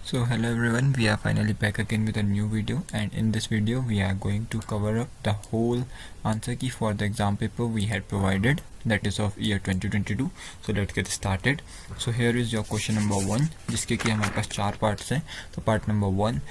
So hello everyone, we are finally back again with a new video, and in this video we are going to cover up the whole answer key for the exam paper we had provided, that is of year 2022. So let's get started. So here is your question number 1, जिसके कि हमारे पास 4 parts हैं. तो part number 1,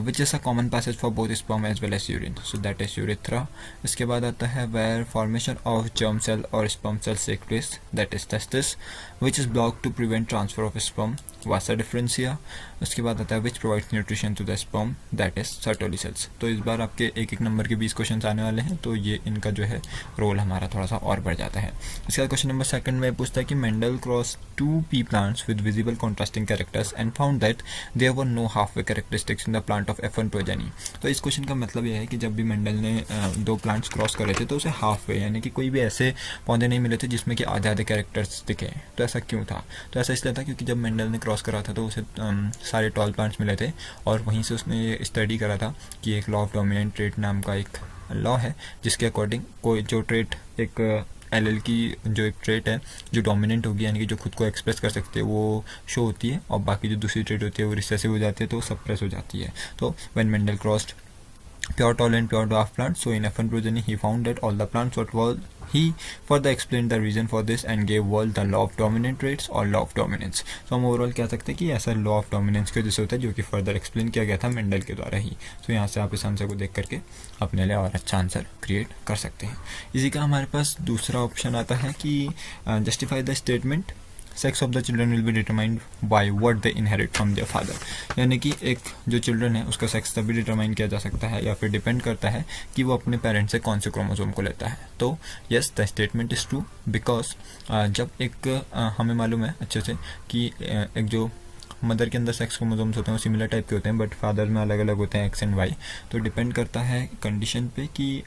which is a common passage for both sperm as well as urine, so that is urethra. इसके बाद आता है where formation of germ cell or sperm cells take place, that is testis. Which is blocked to prevent transfer of sperm, vasa differentia. उसके बाद आता है which provides nutrition to the sperm, that is Sertoli cells. तो इस बार आपके एक number के 20 question आने वाले हैं, तो ये इनका जो है रोल हमारा थोड़ा सा और बढ़ जाता है. इसके बाद क्वेश्चन नंबर 2 में पूछता है कि Mendel cross 2 pea plants with visible contrasting characters and found that there were no half way characteristics in the plant of F1 progeny. तो इस क्वेश्चन का मतलब यह है कि जब भी मेंडल ने 2 प्लांट्स क्रॉस करे थे तो उसे हाफ वे यानी कि कोई भी ऐसे पौधे नहीं मिले थे जिसमें कि आधे आधे कैरेक्टर्स दिखे. तो ऐसा क्यों था? तो ऐसा इसलिए था क्योंकि जब मेंडल ने क्रॉस करा था तो उसे सारे टॉल प्लांट्स मिले थे, और वहीं से उसने ये स्टडी करा था कि एक लॉ ऑफ डोमिनेंट ट्रेट नाम का एक लॉ है, जिसके अकॉर्डिंग कोई जो ट्रेट एक एल की जो एक ट्रेट है जो डोमिनेंट होगी यानी कि जो खुद को एक्सप्रेस कर सकती है वो शो होती है, और बाकी जो दूसरी ट्रेट होती है वो रिसेसिव हो जाती है, तो सप्रेस हो जाती है. तो when Mendel crossed pure tall and pure dwarf plants, so in F1 progeny he found that all the plants what was he further explained the reason for this and gave world the law of dominant traits or law of dominance. So हम overall कह सकते हैं कि ऐसा law of dominance की वजह से होता है जो कि फर्दर एक्सप्लेन किया गया था मेंडल के द्वारा ही. तो यहाँ से आप इस आंसर को देख करके अपने लिए और अच्छा आंसर क्रिएट कर सकते हैं. इसी का हमारे पास दूसरा ऑप्शन आता है कि justify the statement sex of the children will be determined by what they inherit from their father. यानी कि एक जो चिल्ड्रन है उसका सेक्स तभी डिटरमाइन किया जा सकता है या फिर डिपेंड करता है कि वो अपने पेरेंट्स से कौन से क्रोमोसोम को लेता है. तो yes, the statement is true because जब एक हमें मालूम है अच्छे से कि एक जो मदर के अंदर सेक्स क्रोमोसोम्स होते हैं वो सिमिलर टाइप के होते हैं, बट फादर में अलग अलग होते हैं एक्स एंड वाई. तो डिपेंड करता है कंडीशन पे कि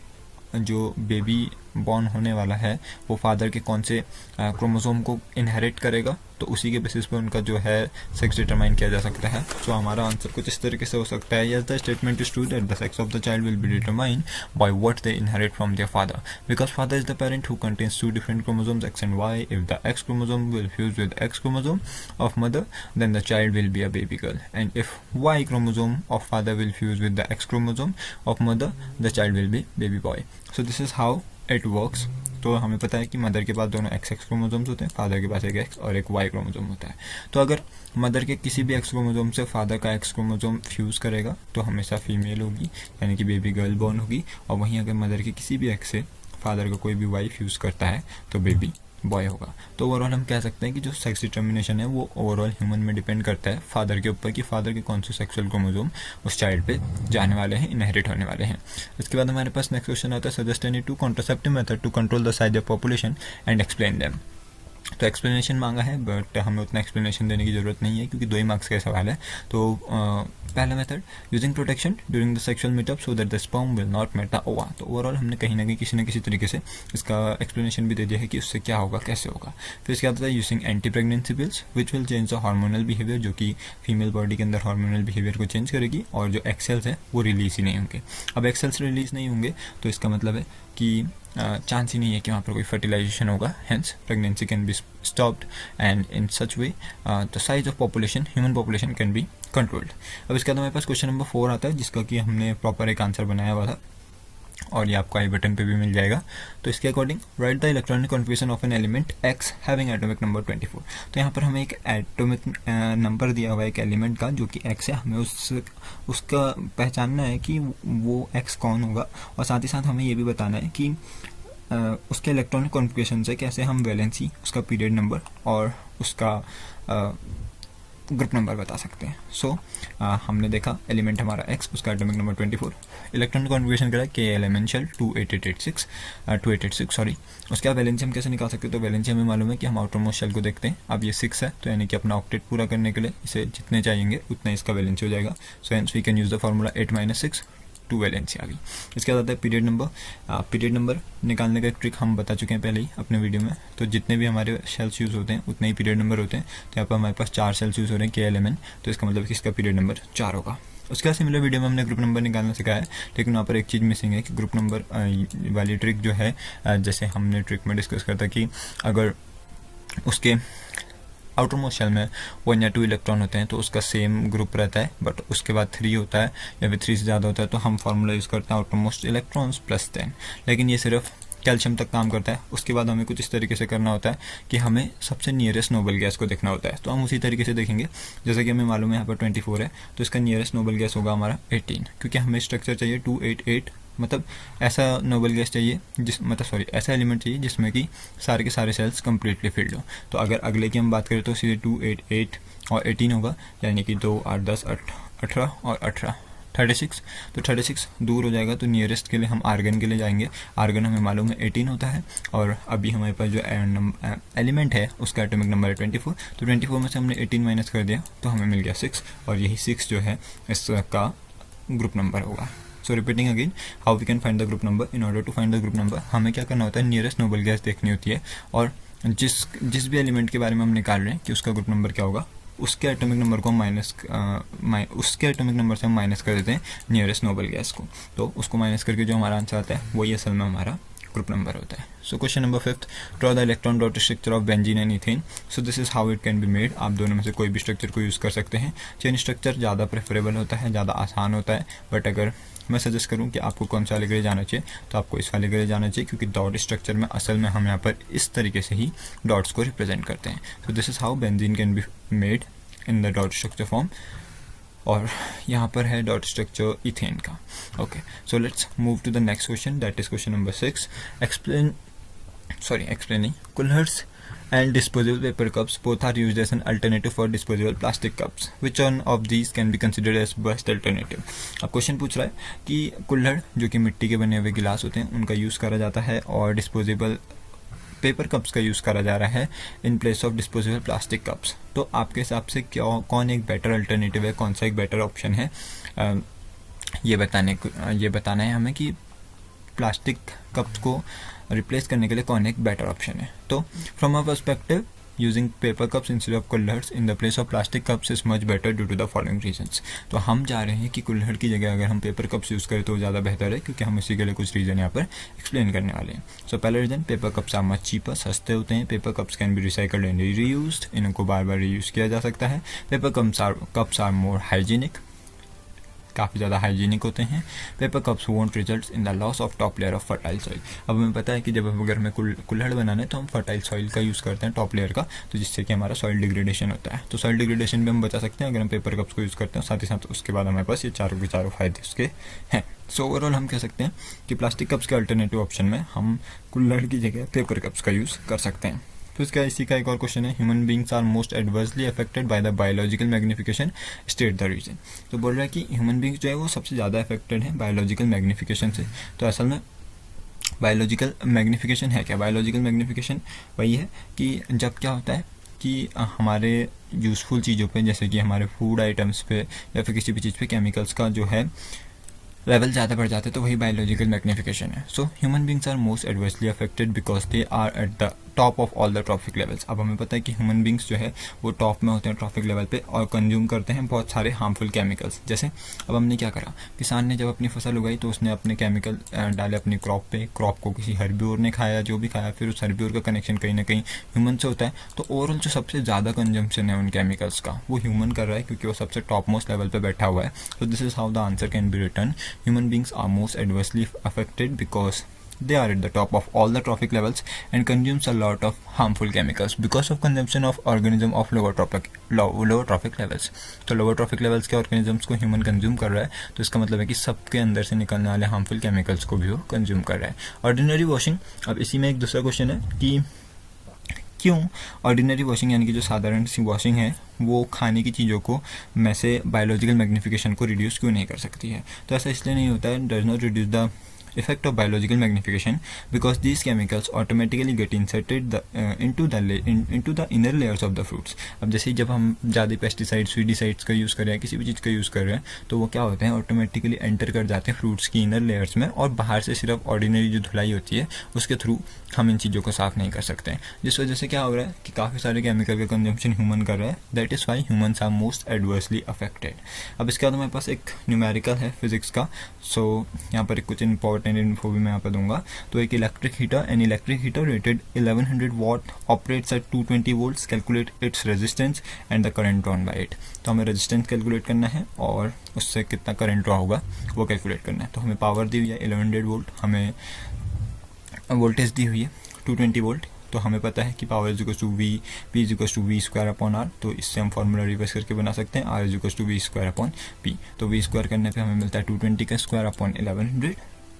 जो बेबी बॉर्न होने वाला है वो फादर के कौन से क्रोमोसोम को इनहेरिट करेगा, तो उसी के बेसिस पे उनका जो है सेक्स डिटरमाइन किया जा सकता है. सो हमारा आंसर कुछ इस तरीके से हो सकता है, yes the statement is true that the sex of the child will be determined by what they inherit from their father, because father is the parent who contains 2 different chromosomes X and Y. If the X chromosome will fuse with X chromosome of mother then the child will be a baby girl, and if Y chromosome of father will fuse with the X chromosome of mother the child will B baby boy. So this is how it works. तो हमें पता है कि mother के पास दोनों x chromosomes होते हैं, father के पास एक एक्स और एक वाई क्रोमोसोम होता है. तो अगर मदर के किसी भी एक्स क्रोमोसोम से फादर का एक्स क्रोमोसोम फ्यूज़ करेगा तो हमेशा फीमेल होगी यानी कि बेबी गर्ल बॉर्न होगी, और वहीं अगर मदर के किसी भी एक्स से फादर का कोई भी वाई फ्यूज़ करता है तो बेबी बॉय होगा. तो ओवरऑल हम कह सकते हैं कि जो सेक्स डिटर्मिनेशन है वो ओवरऑल ह्यूमन में डिपेंड करता है फादर के ऊपर कि फादर के कौन से सेक्सुअल क्रोमोसोम उस चाइल्ड पे जाने वाले हैं, इनहेरिट होने वाले हैं. इसके बाद हमारे पास नेक्स्ट क्वेश्चन आता है suggest any 2 contraceptive method to control the size of population and explain them. तो एक्सप्लेनेशन मांगा है, बट हमें उतना एक्सप्लेनेशन देने की ज़रूरत नहीं है क्योंकि 2 ही मार्क्स का सवाल है. तो पहला method using protection during the sexual meetup so that the sperm will not met the ova. तो ओवरऑल हमने कहीं ना कहीं किसी न किसी तरीके से इसका एक्सप्लेनेशन भी दे दिया है कि उससे क्या होगा, कैसे होगा. फिर इसके आता है using anti pregnancy pills which will change the hormonal behaviour, जो कि फीमेल बॉडी के अंदर हार्मोनल बिहेवियर को चेंज करेगी, और जो एक्सेल्स है वो रिलीज ही नहीं होंगे. अब एक्सेल्स रिलीज नहीं होंगे तो इसका मतलब है कि चांस ही नहीं है कि वहाँ पर कोई फर्टिलाइजेशन होगा, hence pregnancy can be stopped and in such way the size of population, human population can be controlled. अब इसके बाद हमारे पास क्वेश्चन नंबर 4 आता है जिसका कि हमने प्रॉपर एक आंसर बनाया हुआ था और ये आपको आई बटन पे भी मिल जाएगा. तो इसके according right the electronic configuration of an element x having atomic number 24. तो यहाँ पर हमें एक एटॉमिक नंबर दिया हुआ है एक एलिमेंट का जो कि एक्स है, हमें उसका पहचानना है कि वो एक्स कौन होगा, और साथ ही साथ हमें ये भी बताना है कि उसके इलेक्ट्रॉनिक कॉन्फिगरेशन से कैसे हम वैलेंसी, उसका पीरियड नंबर और उसका ग्रुप नंबर बता सकते हैं. सो हमने देखा एलिमेंट हमारा एक्स, उसका एटॉमिक नंबर 24, इलेक्ट्रॉनिक कॉन्फिगरेशन करा के एलिमेंट शेल 2886 सॉरी. उसके बाद वैलेंसी हम कैसे निकाल सकते हैं? तो वैलेंसी हमें मालूम है कि हम आउटर मोस्ट शेल को देखते हैं. अब ये 6 है तो यानी कि अपना ऑक्टेट पूरा करने के लिए इसे जितने चाहिएंगे उतना इसका वैलेंसी हो जाएगा. So hence we can use the formula 8 - 6 2 valency आ गई. इसके बाद आता है पीरियड नंबर. पीरियड नंबर निकालने का एक ट्रिक हम बता चुके हैं पहले ही अपने वीडियो में. तो जितने भी हमारे सेल्स यूज़ होते हैं उतने ही पीरियड नंबर होते हैं. तो यहाँ पर हमारे पास 4 सेल्स यूज़ हो रहे हैं KLMN, तो इसका मतलब कि इसका पीरियड नंबर 4 होगा. उसके बाद सिमिलर वीडियो में हमने ग्रुप नंबर निकालना सिखाया है, लेकिन वहाँ पर एक चीज़ मिसिंग है कि ग्रुप नंबर वाली ट्रिक जो है, जैसे हमने ट्रिक में डिस्कस करता कि अगर उसके आउटर मोस्ट शेल में 1 या 2 इलेक्ट्रॉन होते हैं तो उसका सेम ग्रुप रहता है, बट उसके बाद 3 होता है या फिर 3 से ज़्यादा होता है तो हम फार्मूला यूज़ करते हैं आउटर मोस्ट इलेक्ट्रॉन्स प्लस 10। लेकिन ये सिर्फ कैल्शियम तक काम करता है। उसके बाद हमें कुछ इस तरीके से करना होता है कि हमें सबसे नियरेस्ट नोबल गैस को देखना होता है। तो हम उसी तरीके से देखेंगे, जैसे कि हमें मालूम है यहाँ पर 24 है तो इसका नियरेस्ट नोबल गैस होगा हमारा 18, क्योंकि हमें स्ट्रक्चर चाहिए 288, मतलब ऐसा नोबल गैस चाहिए ऐसा एलिमेंट चाहिए जिसमें कि सारे के सारे सेल्स कम्प्लीटली फिल्ड हो। तो अगर अगले की हम बात करें तो सीधे 288 और 18 होगा, यानी कि 2 8 10 18 और 18 36। तो 36 दूर हो जाएगा तो नियरेस्ट के लिए हम आर्गन के लिए जाएंगे। आर्गन हमें मालूम है 18 होता है और अभी हमारे पास जो एलिमेंट है उसका एटॉमिक नंबर है 24। तो 24 में से हमने 18 माइनस कर दिया तो हमें मिल गया 6, और यही 6 जो है इसका ग्रुप नंबर होगा। So repeating again, how we can find the group number. In order to find the group number हमें क्या करना होता है, नियरेस्ट नोबल गैस देखनी होती है, और जिस भी एलिमेंट के बारे में हम निकाल रहे हैं कि उसका ग्रुप नंबर क्या होगा, उसके एटॉमिक नंबर को हम उसके एटॉमिक नंबर से हम माइनस कर देते हैं नियरेस्ट नोबल गैस को। तो उसको माइनस करके जो हमारा आंसर आता है वही असल में हमारा ग्रुप नंबर होता है। So question number 5, draw the electron dot structure of benzene and ethane. So this is how it can be made. आप दोनों में से कोई भी स्ट्रक्चर को यूज़ कर सकते हैं। चेन स्ट्रक्चर ज़्यादा प्रेफरेबल होता है, ज़्यादा आसान होता है, बट अगर मैं सजेस्ट करूं कि आपको कौन सा वाले के लिए जाना चाहिए तो आपको इस वाले के लिए जाना चाहिए, क्योंकि डॉट स्ट्रक्चर में असल में हम यहाँ पर इस तरीके से ही डॉट्स को रिप्रेजेंट करते हैं। So this is how benzene can be made in the dot structure form, और यहाँ पर है डॉट स्ट्रक्चर इथेन का। Okay, so let's move to the next question, that is question number 6। Explaining Coolers and disposable paper cups both are used as an alternative for disposable plastic cups. Which one of these can be considered as best alternative? अब question पूछ रहा है कि कुल्हड़ जो कि मिट्टी के बने हुए गिलास होते हैं उनका यूज़ करा जाता है और डिस्पोजेबल पेपर कप्स का यूज़ करा जा रहा है in place of disposable plastic cups. तो आपके हिसाब से कौन एक बेटर अल्टरनेटिव है, कौन सा एक बेटर ऑप्शन है, ये बताना है हमें कि प्लास्टिक कप्स को रिप्लेस करने के लिए कौन एक बेटर ऑप्शन है। तो from a perspective, using paper cups instead of kulhads in the place of plastic cups is much better due to the following reasons. तो हम जा रहे हैं कि कुल्हड़ की जगह अगर हम पेपर कप्स यूज़ करें तो ज़्यादा बेहतर है, क्योंकि हम इसी के लिए कुछ रीज़न यहाँ पर एक्सप्लेन करने वाले हैं। सो पहला reason, paper cups are much cheaper, सस्ते होते हैं। Paper cups can be recycled and reused, इनको बार बार रीयूज़ किया जा सकता है। Paper cups are more hygienic, काफ़ी ज़्यादा हाइजीनिक होते हैं। Paper cups won't result in the loss of top layer of fertile soil. अब हमें पता है कि जब अगर हमें कुल्हड़ बनाना है तो हम फर्टाइल सॉइल का यूज़ करते हैं, टॉप लेयर का, तो जिससे कि हमारा सॉइल डिग्रेडेशन होता है। तो सॉइल डिग्रेडेशन भी हम बचा सकते हैं अगर हम पेपर कप्स को यूज़ करते हैं। साथ ही साथ उसके बाद हमारे पास ये चारों के चारों फायदे उसके हैं। सो ओवरऑल हम कह सकते हैं कि प्लास्टिक कप्स के अल्टरनेटिव ऑप्शन में हम कुल्हड़ की जगह पेपर कप्स का यूज़ कर सकते हैं। तो इसका इसी का एक और क्वेश्चन है, human beings are most adversely affected by the biological magnification, state the reason. तो बोल रहा है कि ह्यूमन बींग्स जो है वो सबसे ज़्यादा अफेक्टेड है बायोलॉजिकल मैग्निफिकेशन से। तो असल में बायोलॉजिकल मैग्निफिकेशन है क्या? बायोलॉजिकल मैग्निफिकेशन वही है कि जब क्या होता है कि हमारे यूज़फुल चीज़ों पे, जैसे कि हमारे फूड आइटम्स पे या फिर किसी भी चीज़ पे केमिकल्स का जो है लेवल ज़्यादा बढ़ जाता है, तो वही बायोलॉजिकल मैग्निफिकेशन है। So human beings are most adversely affected because they are at the top of all the trophic levels. अब हमें पता है कि ह्यूमन बींग्स जो है वो टॉप में होते हैं ट्रॉफिक लेवल पे और कंज्यूम करते हैं बहुत सारे हार्मफुल केमिकल्स। जैसे अब हमने क्या करा, किसान ने जब अपनी फसल उगाई तो उसने अपने केमिकल डाले अपनी क्रॉप पे, क्रॉप को किसी हर्ब्यूर ने खाया, जो भी खाया, फिर उस हर्ब्यूर का कनेक्शन कहीं ना कहीं ह्यूमन से होता है। तो ओवरऑल जो सबसे ज़्यादा कंजम्पशन है उन केमिकल्स का वो ह्यूमन कर रहा है, क्योंकि वो सबसे टॉप मोस्ट लेवल पर बैठा हुआ है। तो this is how the answer can be written, human beings are most adversely affected because they are at the top of all the trophic levels and consumes a lot of harmful chemicals because of consumption of organism of lower trophic levels. तो lower trophic levels के organisms को human consume कर रहा है, तो इसका मतलब है कि सबके अंदर से निकलने वाले harmful chemicals को भी वो consume कर रहा है। Ordinary washing, अब इसी में एक दूसरा क्वेश्चन है कि क्यों ऑर्डिनरी वॉशिंग यानी कि जो साधारण सी वॉशिंग है वो खाने की चीज़ों को में से बायोलॉजिकल मैग्निफिकेशन को रिड्यूस क्यों नहीं कर सकती है? तो ऐसा इसलिए नहीं होता है, does not reduce the effect of biological magnification because these chemicals automatically get inserted into the inner layers of the fruits. अब जैसे जब हम ज़्यादा पेस्टिसाइड्स वीडिसाइड्स का यूज़ कर रहे हैं, किसी भी चीज़ का यूज़ कर रहे हैं, तो वो क्या होते हैं, ऑटोमेटिकली एंटर कर जाते हैं फ्रूट्स की इनर लेयर्स में, और बाहर से सिर्फ ऑर्डिनरी जो धुलाई होती है उसके थ्रू हम इन चीज़ों को साफ़ नहीं कर सकते हैं, जिस वजह से क्या हो रहा है कि काफ़ी सारे केमिकल का कंजम्पशन ह्यूमन कर रहा है। That is why humans are most adversely affected. अब इसके बाद हमारे पास एक न्यूमेरिकल है फिजिक्स का। सो यहाँ पर कुछ इंपॉर्टेंट इन्फो भी मैं यहाँ पे दूंगा। तो एक electric heater, an electric heater rated 1100 what operates at 220 volts, calculate its resistance and the current drawn by it. तो हमें रेजिस्टेंस कैलकुलेट करना है और उससे कितना करंट ड्रॉ होगा वो कैलकुलेट करना है। तो हमें पावर दी हुई है 1100 वोल्ट, हमें वोल्टेज दी हुई है 220 वोल्ट। तो हमें पता है कि power is equal to V, P is equal to V square upon R. तो इससे हम फॉर्मूला रिवर्स करके बना सकते हैं, R is equal to V square upon P. तो वी स्क्वायर करने पे हमें मिलता है 220 का स्क्वायर अपॉन 1100।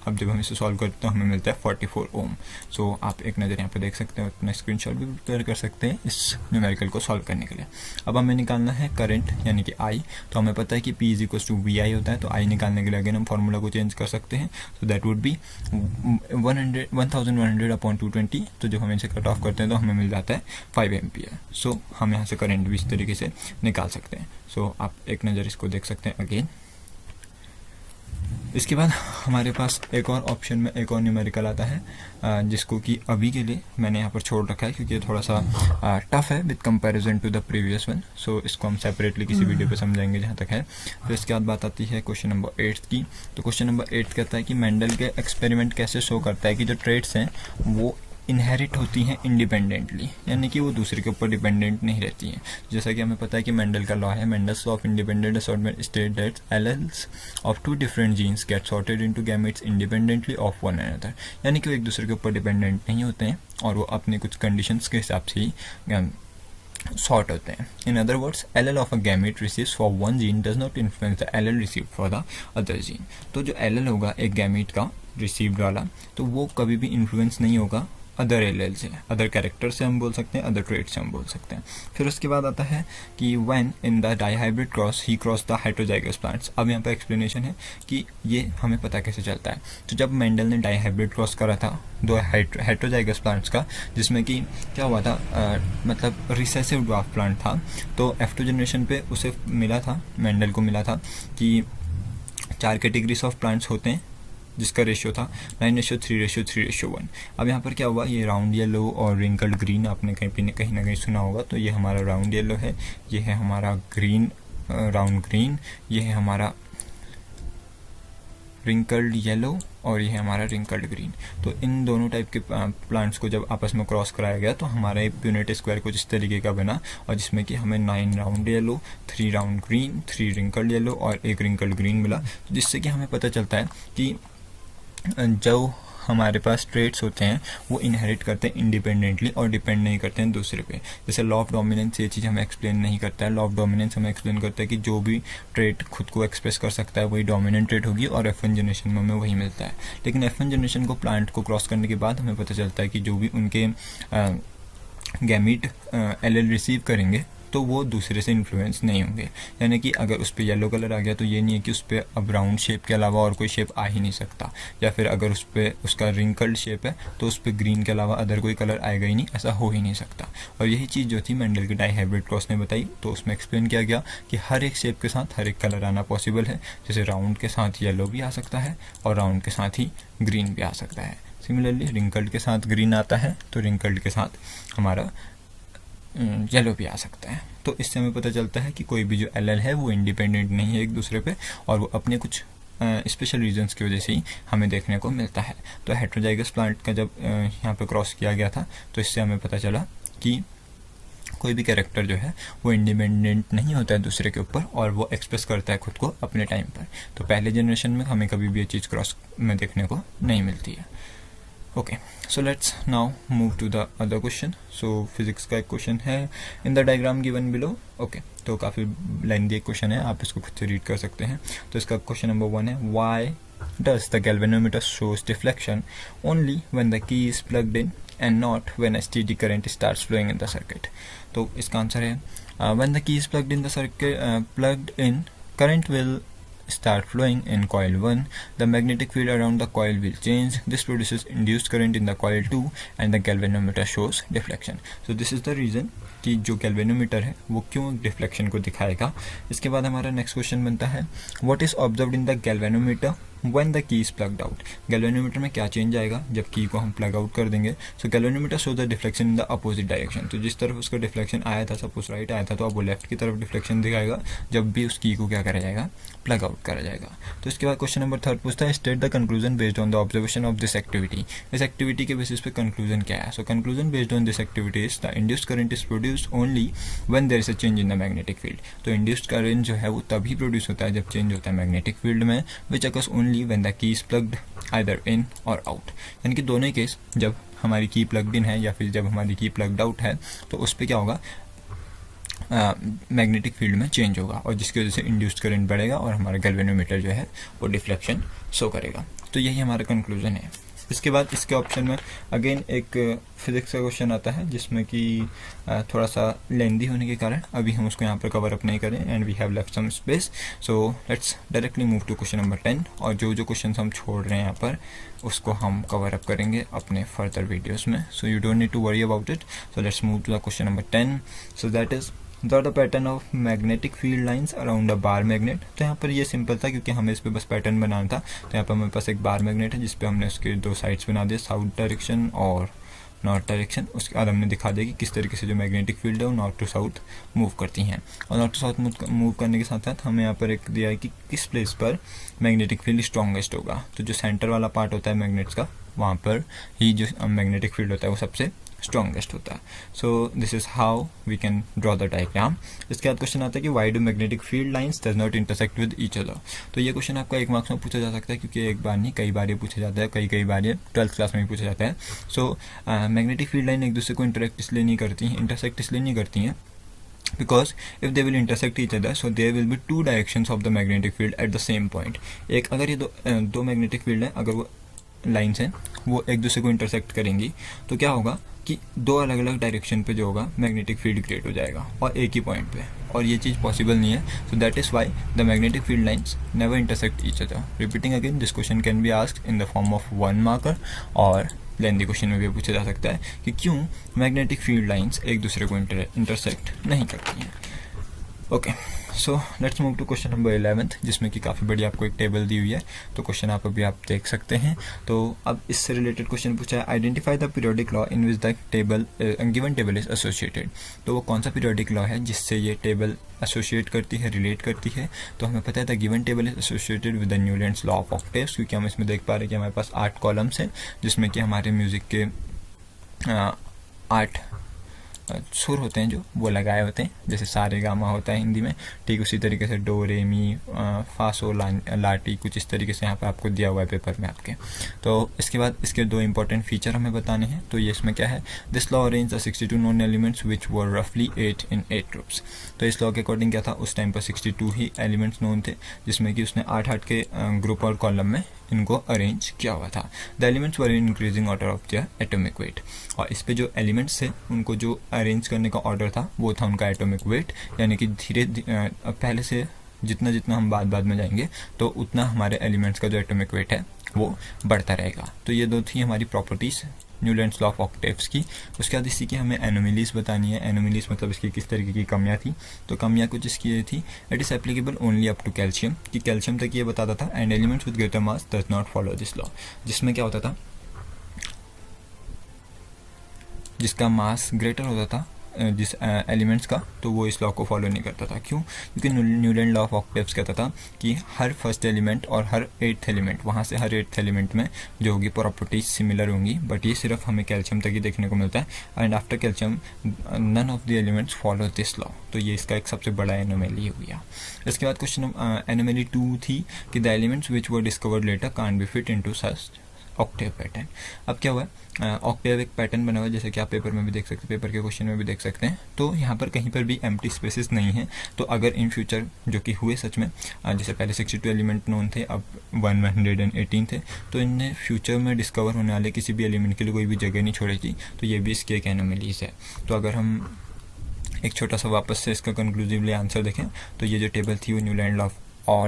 अब जब हम इसे सॉल्व करते हैं हमें मिलता है 44 ओम। सो आप एक नज़र यहाँ पे देख सकते हैं, अपना स्क्रीनशॉट भी प्रिपेयर कर सकते हैं इस न्यूमेरिकल को सॉल्व करने के लिए। अब हमें निकालना है करंट यानी कि आई। तो हमें पता है कि P is equal to V I होता है। तो आई निकालने के लिए अगेन हम फार्मूला को चेंज कर सकते हैं। तो दैट वुड बी 1100 अपॉन 220। तो जब हम इसे कट ऑफ करते हैं तो हमें मिल जाता है 5 एम्पियर। सो हम यहाँ से करंट भी इस तरीके से निकाल सकते हैं। सो आप एक नज़र इसको देख सकते हैं अगेन। इसके बाद हमारे पास एक और ऑप्शन में एक और न्यूमेरिकल आता है, जिसको कि अभी के लिए मैंने यहाँ पर छोड़ रखा है क्योंकि ये थोड़ा सा टफ है with comparison to the previous one. So इसको हम सेपरेटली किसी वीडियो पे समझाएंगे जहाँ तक है। तो इसके बाद बात आती है क्वेश्चन नंबर 8 की। तो क्वेश्चन नंबर 8 कहता है कि मेंडल के एक्सपेरिमेंट कैसे शो करता है कि जो ट्रेड्स हैं वो इनहेरिट होती हैं इंडिपेंडेंटली, यानी कि वो दूसरे के ऊपर डिपेंडेंट नहीं रहती हैं। जैसा कि हमें पता है कि मेंडल का लॉ है, Mendel's law of independent assortment state that alleles of two different genes get sorted into gametes independently of one another, यानी कि वो एक दूसरे के ऊपर डिपेंडेंट नहीं होते हैं और वो अपने कुछ कंडीशंस के हिसाब से ही सॉर्ट होते हैं। In other words, L of a gamete receives for one gene does not influence the L receive for the other gene. तो जो एल होगा एक गैमेट का रिसीव्ड वाला, तो वो कभी भी इन्फ्लुएंस नहीं होगा अदर एल से, अदर कैरेक्टर से हम बोल सकते हैं, अदर ट्रेड से हम बोल सकते हैं। फिर उसके बाद आता है कि when in the dihybrid cross he cross the heterozygous plants. अब यहाँ पर एक्सप्लेनेशन है कि ये हमें पता कैसे चलता है। तो जब मेंडल ने डाइहाइब्रिड क्रॉस करा था दो हेटेरोजाइगस प्लांट्स का, जिसमें कि क्या हुआ था, मतलब रिसेसिव ड्वार्फ प्लांट था, तो F2 जनरेशन पे उसे मिला था, मेंडल को मिला था कि 4 कैटेगरीज ऑफ प्लांट्स होते हैं जिसका रेशियो था 9:3:3:1। अब यहाँ पर क्या हुआ, ये राउंड येलो और रिंकल्ड ग्रीन आपने कहीं ना कहीं सुना होगा। तो ये हमारा राउंड येलो है, ये है हमारा ग्रीन राउंड ग्रीन, ये है हमारा रिंकल्ड येलो और ये है हमारा रिंकल्ड ग्रीन। तो इन दोनों टाइप के प्लांट्स को जब आपस में क्रॉस कराया गया तो हमारा एक प्यूनेट स्क्वायर कुछ इस तरीके का बना, और जिसमें कि हमें 9 round yellow, 3 round green, 3 wrinkled yellow और 1 रिंकल्ड ग्रीन मिला। जिससे कि हमें पता चलता है कि जो हमारे पास ट्रेड्स होते हैं वो इनहेरिट करते हैं इंडिपेंडेंटली और डिपेंड नहीं करते हैं दूसरे पे। जैसे लॉ ऑफ डोमिनेंस ये चीज़ हमें एक्सप्लेन नहीं करता है। लॉ ऑफ डोमिनेंस हमें एक्सप्लेन करता है कि जो भी ट्रेड खुद को एक्सप्रेस कर सकता है वही डोमिनेंट ट्रेड होगी, और F1 जनरेशन में हमें वही मिलता है। लेकिन F1 जनरेशन को प्लांट को क्रॉस करने के बाद हमें पता चलता है कि जो भी उनके गैमीट एल रिसीव करेंगे तो वो दूसरे से इन्फ्लुएंस नहीं होंगे। यानी कि अगर उस पर येलो कलर आ गया तो ये नहीं है कि उस पर अब राउंड शेप के अलावा और कोई शेप आ ही नहीं सकता, या फिर अगर उस पर उसका रिंकल्ड शेप है तो उस पर ग्रीन के अलावा अदर कोई कलर आएगा ही नहीं, ऐसा हो ही नहीं सकता। और यही चीज़ जो थी मेंडल के डाइहाइब्रिड क्रॉस ने बताई, तो उसमें एक्सप्लेन किया गया कि हर एक शेप के साथ हर एक कलर आना पॉसिबल है। जैसे राउंड के साथ येलो भी आ सकता है और राउंड के साथ ही ग्रीन भी आ सकता है। सिमिलरली रिंकल्ड के साथ ग्रीन आता है तो रिंकल्ड के साथ हमारा येलो भी आ सकता है। तो इससे हमें पता चलता है कि कोई भी जो एल है वो इंडिपेंडेंट नहीं है एक दूसरे पे, और वो अपने कुछ स्पेशल रीजंस की वजह से ही हमें देखने को मिलता है। तो हेटेरोजाइगस प्लांट का जब यहाँ पे क्रॉस किया गया था तो इससे हमें पता चला कि कोई भी कैरेक्टर जो है वो इंडिपेंडेंट नहीं होता है दूसरे के ऊपर, और वो एक्सप्रेस करता है खुद को अपने टाइम पर। तो पहले जनरेशन में हमें कभी भी ये चीज़ क्रॉस में देखने को नहीं मिलती है। Okay, so let's now move to the other question. So physics का एक क्वेश्चन है in the diagram given below. Okay, तो काफ़ी लेंथी एक क्वेश्चन है, आप इसको खुद से रीड कर सकते हैं। तो इसका क्वेश्चन नंबर 1 है, why does the galvanometer shows deflection only when the key is plugged in and not when a steady current starts flowing in the circuit। तो इसका आंसर है when the key is plugged in the circuit current will start flowing in coil 1, the magnetic field around the coil will change. This produces induced current in the coil 2 and the galvanometer shows deflection. So this is the reason कि जो galvanometer है वो क्यों deflection को दिखाएगा। इसके बाद हमारा नेक्स्ट क्वेश्चन बनता है, what is observed in the galvanometer when the key is plugged out. Galvanometer में क्या चेंज आएगा जब की को हम प्लग आउट कर देंगे। So galvanometer show the deflection in the opposite direction. तो जिस तरफ उसका डिफ्लेक्शन आया था, सपोज राइट आया था, तो अब वो लेफ्ट की तरफ डिफ्लेक्शन दिखाएगा जब भी उस की को क्या करा जाएगा, प्लग आउट करा जाएगा। तो इसके बाद क्वेश्चन नंबर 3 पूछता है state the conclusion based on the observation of this activity. इस एक्टिविटी के बेसिस पे कंक्लूजन क्या है। So conclusion based on this activity is the induced current is produced only when there is a change in the magnetic field. तो induced current जो है वो तभी प्रोड्यूस होता है जब चेंज होता है मैग्नेटिक फील्ड में, which occurs only when the key is plugged either in और आउट। यानी कि दोनों ही केस, जब हमारी की प्लग्ड इन है या फिर जब हमारी की प्लग्ड आउट है, तो उस पर क्या होगा, मैग्नेटिक फील्ड में चेंज होगा और जिसकी वजह से इंड्यूस्ड करंट बढ़ेगा और हमारा गैल्वेनोमीटर जो है वो डिफ्लेक्शन शो करेगा। तो यही हमारा कंक्लूजन है। इसके बाद इसके ऑप्शन में अगेन एक फिजिक्स का क्वेश्चन आता है जिसमें कि थोड़ा सा लेंदी होने के कारण अभी हम उसको यहाँ पर कवर अप नहीं करें and we have left some space. So let's directly move to question number 10 और जो जो क्वेश्चन हम छोड़ रहे हैं यहाँ पर उसको हम कवर अप करेंगे अपने फर्दर वीडियोज़ में। So you don't need to worry about it. So let's move to the question number 10। So that is the pattern of magnetic field lines around a bar magnet. तो यहाँ पर ये simple था क्योंकि हमें इस पर बस पैटर्न बनाना था। तो यहाँ पर हमारे पास एक बार मैग्नेट है जिसपे हमने उसके दो साइड्स बना दिए, साउथ डायरेक्शन और नॉर्थ डायरेक्शन। उसके बाद हमने दिखा दिया कि किस तरीके से जो मैग्नेटिक फील्ड है वो नॉर्थ टू साउथ मूव करती हैं। और नॉर्थ टू साउथ मूव करने के साथ साथ हमें यहाँ पर एक दिया है कि किस प्लेस पर मैग्नेटिक फील्ड स्ट्रॉन्गेस्ट होगा। तो जो सेंटर वाला पार्ट होता है मैग्नेट्स का, वहाँ पर ही जो मैग्नेटिक फील्ड होता है वो सबसे स्ट्रॉन्गेस्ट होता है। So this is how we can draw the diagram. इसके बाद क्वेश्चन आता है कि why do magnetic field lines does not intersect with each other. तो ये क्वेश्चन आपका 1 मार्क्स में पूछा जा सकता है क्योंकि एक बार नहीं कई बार ये पूछा जाता है, कई बार ये 12th क्लास में भी पूछा जाता है। सो मैग्नेटिक फील्ड लाइन एक दूसरे को इंटरेक्ट इसलिए नहीं करती हैं, इंटरसेक्ट इसलिए नहीं करती हैं because if they will intersect each other so there will be two directions of the magnetic field at the same point। एक अगर ये दो मैग्नेटिक फील्ड है, अगर वो लाइन्स हैं वो एक दूसरे को इंटरसेक्ट करेंगी तो क्या होगा कि दो अलग अलग डायरेक्शन पे जो होगा मैग्नेटिक फील्ड क्रिएट हो जाएगा और एक ही पॉइंट पे, और ये चीज़ पॉसिबल नहीं है। सो that is why the magnetic field lines never intersect each other. Repeating again, this question can be asked in the form of 1 marker और लेंदी क्वेश्चन में भी पूछा जा सकता है कि क्यों मैग्नेटिक फील्ड लाइन्स एक दूसरे को इंटरसेक्ट नहीं करती हैं। Okay, so let's move to question number 11 जिसमें कि काफ़ी बड़ी आपको एक टेबल दी हुई है। तो क्वेश्चन आप अभी आप देख सकते हैं। तो अब इससे रिलेटेड क्वेश्चन पूछा है identify the periodic law in which the table given table is associated. तो वो कौन सा पीरियोडिक लॉ है जिससे ये टेबल एसोसिएट करती है, रिलेट करती है। तो हमें पता है the given table is associated with the Newlands law of octaves, क्योंकि हम इसमें देख पा रहे हैं कि हमारे पास 8 कॉलम्स हैं जिसमें कि हमारे म्यूज़िक के 8 सुर होते हैं जो वो लगाए होते हैं, जैसे सारे गामा होता है हिंदी में, ठीक उसी तरीके से डो रे मी फा सो लाटी, कुछ इस तरीके से यहाँ पे आपको दिया हुआ है पेपर में आपके। तो इसके बाद इसके 2 इंपॉर्टेंट फीचर हमें बताने हैं। तो ये इसमें क्या है, this law arrange the 62 known elements which were रफली 8 in 8 ग्रुप्स। तो इस लॉ के अकॉर्डिंग क्या था, उस टाइम पर 62 ही एलिमेंट्स नोन थे जिसमें कि उसने 8 के ग्रुप और कॉलम में इनको अरेंज किया हुआ था। The elements were in increasing order of their atomic weight. और इस पे जो एलिमेंट्स थे उनको जो अरेंज करने का ऑर्डर था वो था उनका एटॉमिक वेट, यानी कि धीरे पहले से जितना जितना हम बाद में जाएंगे तो उतना हमारे एलिमेंट्स का जो एटॉमिक वेट है वो बढ़ता रहेगा। तो ये 2 थी हमारी properties Newlands law of octaves की। उसके बाद इसी की हमें एनोमलीज बतानी है। एनोमलीज मतलब इसकी किस तरीके की कमियाँ थी। तो कमियाँ कुछ इसकी ये थी, it is applicable only up to calcium, कि कैल्शियम तक ये बताता था, and elements with greater mass does not follow this law. जिसमें क्या होता था, जिसका मास ग्रेटर होता था जिस एलिमेंट्स का, तो वो इस लॉ को फॉलो नहीं करता था। क्यों? क्योंकि न्यूलैंड लॉ ऑफ ऑक्टेव्स कहता था कि हर फर्स्ट एलिमेंट और हर 8th एलिमेंट, वहाँ से हर 8th एलिमेंट में जो होगी प्रॉपर्टीज सिमिलर होंगी, बट ये सिर्फ हमें कैल्शियम तक ही देखने को मिलता है, and after calcium none of the elements follow this law. तो ये इसका एक सबसे बड़ा एनोमली हो गया। इसके बाद क्वेश्चन एनोमली 2 थी कि the elements which were discovered letter can't be fit into such Octave pattern. अब क्या हुआ है, ऑक्टेव एक पैटर्न बना हुआ है, जैसे कि आप पेपर में भी देख सकते हैं, पेपर के क्वेश्चन में भी देख सकते हैं। तो यहाँ पर कहीं पर भी एम्प्टी स्पेसेस नहीं है। तो अगर इन फ्यूचर जो कि हुए सच में, जैसे पहले 62 एलिमेंट नोन थे, अब 118 थे, तो इनने फ्यूचर में डिस्कवर होने वाले किसी भी एलिमेंट के लिए कोई भी जगह नहीं छोड़ी थी। तो ये भी इसकी एक एनोमलीज है। तो अगर हम एक छोटा सा वापस से इसका कंक्लूसिवली आंसर देखें तो ये जो टेबल थी वो न्यूलैंड लॉ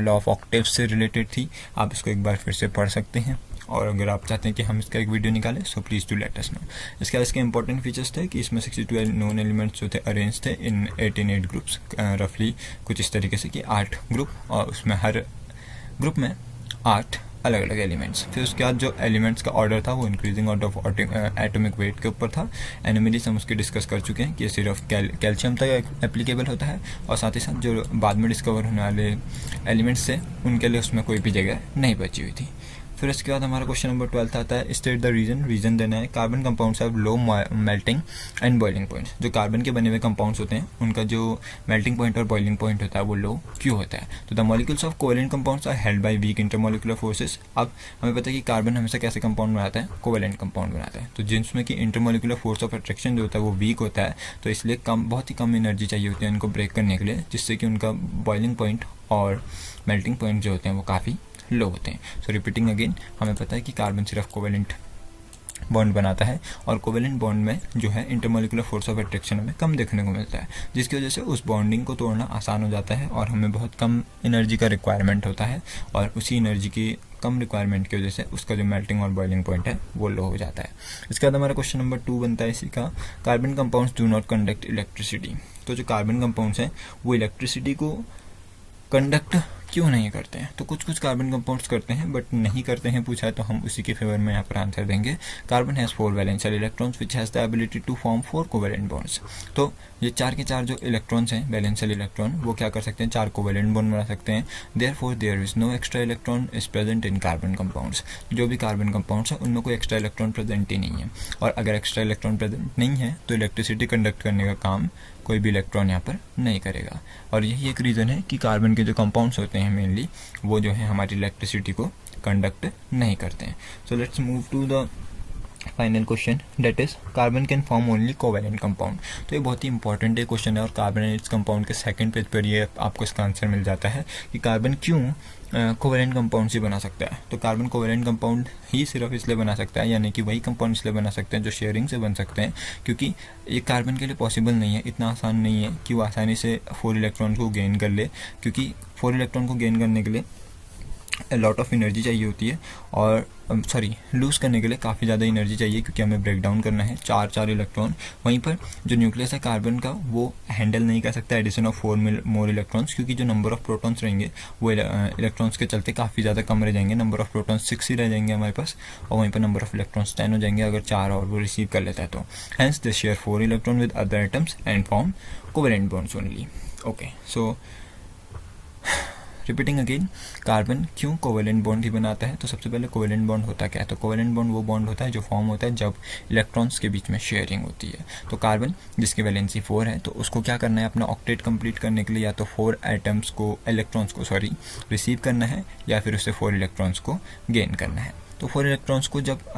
ऑफ ऑक्टेव से रिलेटेड थी। आप इसको एक बार फिर से पढ़ सकते हैं, और अगर आप चाहते हैं कि हम इसका एक वीडियो निकालें सो please do let us no. इसके इसके इंपॉर्टेंट फीचर्स थे कि इसमें 62 नोन एलिमेंट्स जो थे अरेंज थे इन 8 ग्रुप्स, रफली कुछ इस तरीके से कि 8 ग्रुप, और उसमें हर ग्रुप में 8 अलग अलग एलिमेंट्स। फिर उसके बाद जो एलिमेंट्स का ऑर्डर था वो increasing order of atomic weight के ऊपर था। एनोमलीज हम उसके डिस्कस कर चुके हैं कि ये सिर्फ कैल्शियम तक एप्लीकेबल होता है, और साथ ही साथ जो बाद में डिस्कवर होने वाले एलिमेंट्स थे उनके लिए उसमें कोई भी जगह नहीं बची हुई थी। फिर उसके बाद हमारा क्वेश्चन नंबर 12 आता है स्टेट द रीजन देना है carbon compounds have low melting and boiling points. जो कार्बन के बने हुए कंपाउंड्स होते हैं उनका जो मेल्टिंग पॉइंट और बॉइलिंग पॉइंट होता है वो लो क्यों होता है? तो the molecules of covalent compounds are held by weak intermolecular forces. अब हमें पता है कि कार्बन हमेशा कैसे कंपाउंड बनाता है? कोवेलेंट कंपाउंड बनाता है, तो जिसमें कि इंटरमोलिकुलर फोर्स ऑफ अट्रैक्शन जो होता है वो वीक होता है, तो इसलिए बहुत ही कम एनर्जी चाहिए होती है उनको ब्रेक करने के लिए, जिससे कि उनका बॉइलिंग पॉइंट और मेल्टिंग पॉइंट जो होते हैं वो काफ़ी लो होते हैं। सो रिपीटिंग अगेन, हमें पता है कि कार्बन सिर्फ कोवेलेंट बॉन्ड बनाता है, और कोवेलेंट बॉन्ड में जो है इंटरमोलिकुलर फोर्स ऑफ अट्रैक्शन हमें कम देखने को मिलता है, जिसकी वजह से उस बॉन्डिंग को तोड़ना आसान हो जाता है और हमें बहुत कम एनर्जी का रिक्वायरमेंट होता है, और उसी एनर्जी की कम रिक्वायरमेंट की वजह से उसका जो मेल्टिंग और बॉइलिंग पॉइंट है वो लो हो जाता है। इसके बाद हमारा क्वेश्चन नंबर 2 बनता है इसी का, carbon compounds do not conduct electricity. तो जो कार्बन कंपाउंड्स हैं वो इलेक्ट्रिसिटी को कंडक्ट क्यों नहीं करते हैं? तो कुछ कुछ कार्बन कंपाउंड्स करते हैं बट नहीं करते हैं पूछा है, तो हम उसी के फेवर में यहाँ पर आंसर देंगे। Carbon has 4 valence electrons which has the ability to form 4 covalent bonds. तो ये 4 के 4 जो इलेक्ट्रॉन्स हैं वैलेंशियल इलेक्ट्रॉन, वो क्या कर सकते हैं? 4 कोवेलेंट बॉन्ड बना सकते हैं। Therefore there is no extra electron is present in carbon compounds. जो भी कार्बन कंपाउंड्स हैं उनमें कोई एक्स्ट्रा इलेक्ट्रॉन प्रेजेंट ही नहीं है, और अगर एक्स्ट्रा इलेक्ट्रॉन प्रेजेंट नहीं है तो इलेक्ट्रिसिटी कंडक्ट करने का काम कोई भी इलेक्ट्रॉन यहाँ पर नहीं करेगा। और यही एक रीज़न है कि कार्बन के जो कंपाउंड्स होते हैं मेनली वो जो है हमारी इलेक्ट्रिसिटी को कंडक्ट नहीं करते हैं। So let's move to the final question, that is carbon can form only covalent compound. तो ये बहुत ही इंपॉर्टेंट क्वेश्चन है, और कार्बन एंड इट्स कंपाउंड के सेकंड पेज पर ये आपको इसका आंसर मिल जाता है कि कार्बन क्यों कोवेलेंट कंपाउंड ही बना सकता है। तो कार्बन कोवेलेंट कंपाउंड ही सिर्फ इसलिए बना सकता है, यानी कि वही कंपाउंड इसलिए बना सकते हैं जो शेयरिंग से बन सकते हैं, क्योंकि ये कार्बन के लिए पॉसिबल नहीं है, इतना आसान नहीं है कि वो आसानी से 4 इलेक्ट्रॉन को गेन कर ले, क्योंकि 4 इलेक्ट्रॉन को गेन करने के लिए लॉट ऑफ एनर्जी चाहिए होती है, और लूज़ करने के लिए काफ़ी ज़्यादा एनर्जी चाहिए, क्योंकि हमें ब्रेक डाउन करना है 4 इलेक्ट्रॉन। वहीं पर जो न्यूक्लियस है कार्बन का वो हैंडल नहीं कर सकता एडिशन ऑफ 4 मोर इलेक्ट्रॉन्स, क्योंकि जो नंबर ऑफ प्रोटॉन्स रहेंगे वो इलेक्ट्रॉन्स के चलते काफ़ी ज़्यादा कम रह जाएंगे। नंबर ऑफ प्रोटॉन्स 6 ही रह जाएंगे हमारे पास, और वहीं पर नंबर ऑफ इलेक्ट्रॉन्स 10 हो जाएंगे अगर 4 और वो रिसीव कर लेता है तो। Hence they share 4 electron with other atoms and form covalent bonds only. Okay, so repeating again, carbon क्यों कोवेलेंट बॉन्ड ही बनाता है? तो सबसे पहले कोवेलेंट बॉन्ड होता क्या है? तो कोवेलेंट बॉन्ड वो बॉन्ड होता है जो फॉर्म होता है जब इलेक्ट्रॉन्स के बीच में शेयरिंग होती है। तो कार्बन जिसकी वैलेंसी 4 है, तो उसको क्या करना है? अपना ऑक्टेट कंप्लीट करने के लिए या तो 4 एटम्स को इलेक्ट्रॉन्स को रिसीव करना है, या फिर उससे 4 इलेक्ट्रॉन्स को गेन करना है। तो 4 इलेक्ट्रॉन्स को जब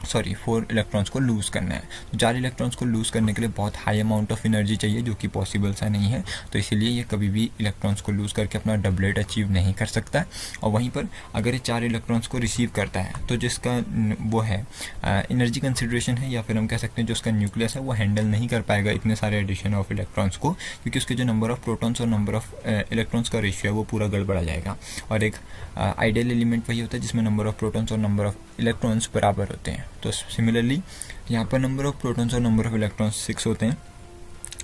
4 इलेक्ट्रॉन्स को लूज़ करना है, तो 4 इलेक्ट्रॉन्स को लूज़ करने के लिए बहुत हाई अमाउंट ऑफ एनर्जी चाहिए, जो कि पॉसिबल सा नहीं है। तो इसीलिए ये कभी भी इलेक्ट्रॉन्स को लूज़ करके अपना डबलेट अचीव नहीं कर सकता। और वहीं पर अगर ये 4 इलेक्ट्रॉन्स को रिसीव करता है तो जिसका वो है एनर्जी कंसिडरेशन है, या फिर हम कह सकते हैं जो उसका न्यूक्लियस है वो हैंडल नहीं कर पाएगा इतने सारे एडिशन ऑफ इलेक्ट्रॉन्स को, क्योंकि उसके जो नंबर ऑफ प्रोटॉन्स और नंबर ऑफ इलेक्ट्रॉन्स का रेशियो है वो पूरा गड़बड़ा जाएगा। और एक आइडियल एलिमेंट वही होता है जिसमें नंबर ऑफ प्रोटॉन्स और नंबर ऑफ इलेक्ट्रॉन्स बराबर होते हैं। तो सिमिलरली यहाँ पर नंबर ऑफ प्रोटॉन्स और नंबर ऑफ इलेक्ट्रॉन्स 6 होते हैं,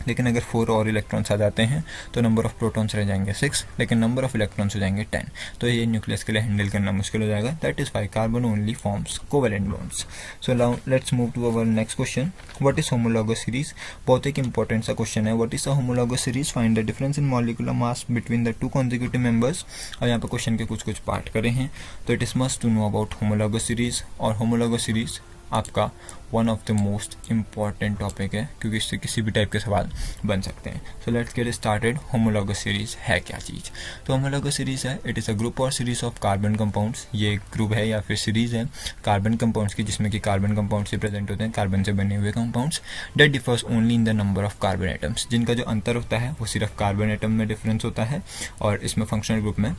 लेकिन अगर 4 और इलेक्ट्रॉन्स आ जाते हैं तो नंबर ऑफ प्रोटॉन्स रह जाएंगे 6, लेकिन नंबर ऑफ इलेक्ट्रॉन्स हो जाएंगे 10। तो ये न्यूक्लियस के लिए हैंडल करना मुश्किल हो जाएगा। That is why carbon only forms covalent bonds. So now let's move to our next question, what is homologous series. बहुत एक इंपॉर्टेंट सा क्वेश्चन है, what is a homologous series, find the difference in molecular mass between the 2 consecutive members. और यहाँ पर question के कुछ part करे हैं, तो it is must to know about homologous series. और होमोलॉगस सीरीज आपका one of the most important topic है, क्योंकि इससे किसी भी टाइप के सवाल बन सकते हैं। So let's get started. Homologous series है क्या चीज़? तो होमोलॉगस सीरीज है, इट इज़ अ ग्रुप और सीरीज ऑफ कार्बन कंपाउंड्स। ये ग्रुप है या फिर सीरीज है कार्बन कंपाउंड्स की, जिसमें कि कार्बन कंपाउंड्स से प्रेजेंट होते हैं, कार्बन से बने हुए compounds, that differs only in the number of carbon atoms. जिनका जो अंतर होता है वो सिर्फ कार्बन एटम में डिफरेंस होता है, और इसमें फंक्शनल ग्रुप में